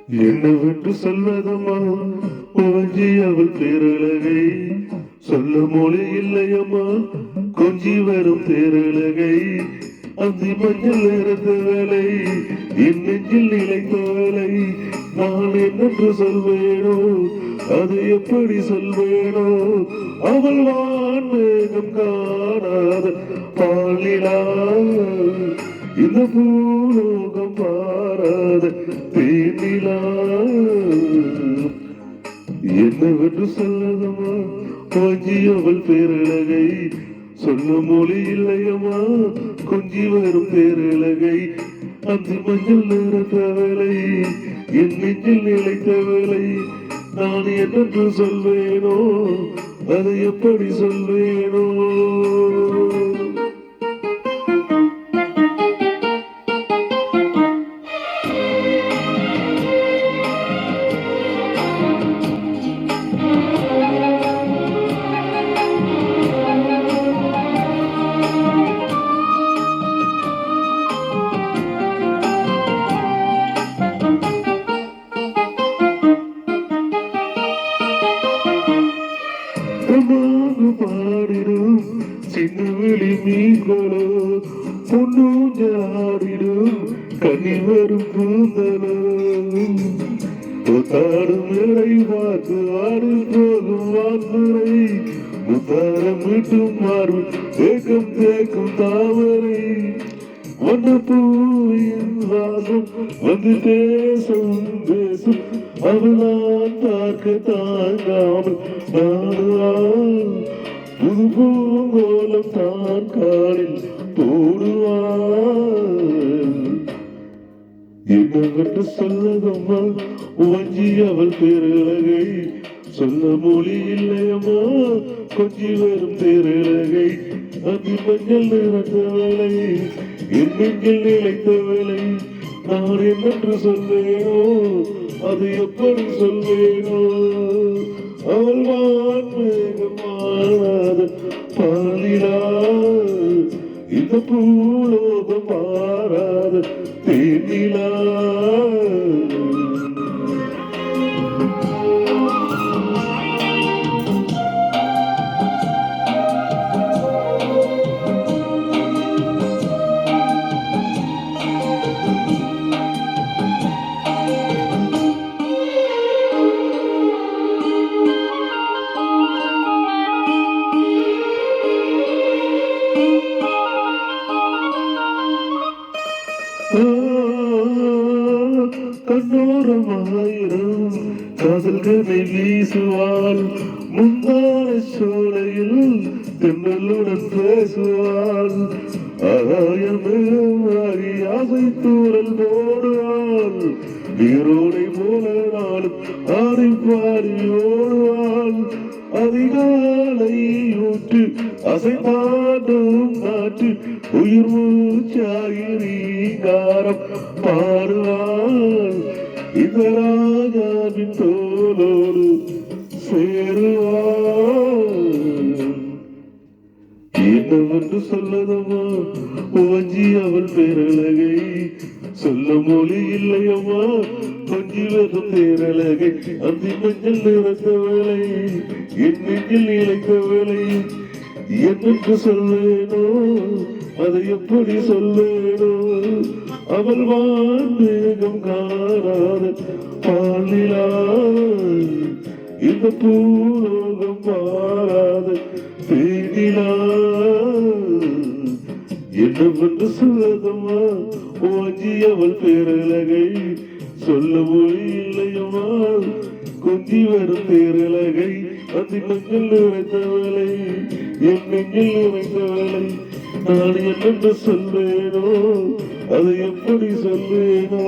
என்னவென்று சொல்வதம்மா உவஞ்சி அவள் பேரழகை சொல்ல மொழி இல்லையம்மா கொஞ்சி வரும் தேரழகை அந்தி மஞ்சள் நிறந்த வேலை என் நெஞ்சில் நிலைத்த வேலை நான் என்னென்று சொல்வேனோ அது எப்படி சொல்வேனோ அவள் வான்மேகம் காணாத பாலிலா இந்த பூலோகம் பாராத தேனிலா என்னவென்று சொல்லதம்மா கொஞ்சி அவள் பேரழகை சொல்ல மொழி இல்லையம்மா கொஞ்சி வரும் பேரழகை அந்த மஞ்சள் நிறத்த வேலை என் நெஞ்சில் நிலைத்த வேலை நான் என்னென்று சொல்வேனோ அதை எப்படி சொல்வேனோ பாடிடும் சின்ன வெளி மீன்களோ பொன்னூஞ்சாடிடும் கண்ணி வரும் பூந்தலோ முத்தாடும் மேடை பார்த்து ஆடு போகும் வான்முறை முத்தாரம் மீட்டும் மாறு தேக்கம் தேக்கும் தாமரை வண்ணப்பூவின் வாசம் வந்து பேசும் பேசும் அவளால் பார்க்க தாங்காமல் நாடுவாள் புது பூங்கோலம் தான் காலில் போடுவாள் என்னவென்று சொல்லதம்மா உவஞ்சி அவள் பேரழகை சொல்ல மொழி இல்லையம்மா கொஞ்சி வரும் பேரழகை அதி மஞ்சள் நிறந்த வேலை என் நெஞ்சில் நிலைத்த வேலை நான் என்னென்று சொல்வேனோ அது எப்படி சொல்வேனோ அவள் வான்மேகம் மாறாத பாலிலா இந்த பூலோகம் மாறாத தேனிலா கண்ணோரமாயிரம் காதல்களை வீசுவாள் முந்தான சோலையில் தென்னலுடன் பேசுவாள் ஆயமேறி ஆசை தூரல் போடுவாள் நீரோடை போல நாளும் ஆடி பாடி ஓடுவாள் அதிகாலை ஊற்று அசைப்பாடும் நாட்டு உயிர் மூச்சாயிரீகாரம் பாடுவாள் இந்த ராஜாவின் தோலோடு சேருவாள் என்னவென்று சொல்லதம்மா உவஞ்சி அவள் பேரழகை சொல்ல மொழி இல்லையம்மா கொஞ்சி வரும் பேரழகை அந்தி மஞ்சள் நிறந்த வேலை என் நெஞ்சில் நிலைத்த வேலை என்னென்று சொல்வேனோ அதை எப்படி சொல்வேனோ அவள் வான்மேகம் காணாத பாலிலா இந்த பூலோகம் மாறாத தேனிலா என்னவென்று சொல்லதம்மா ஓஞ்சி அவள் பேரழகை சொல்ல மொழி இல்லையம்மா கொஞ்சி வரும் பேரழகை அதி மஞ்சள் நிறைந்த வேலை என் நெஞ்சில் நிறைந்த வேலை நான் என்னென்று சொல்வேனோ அதை எப்படி சொல்வேனோ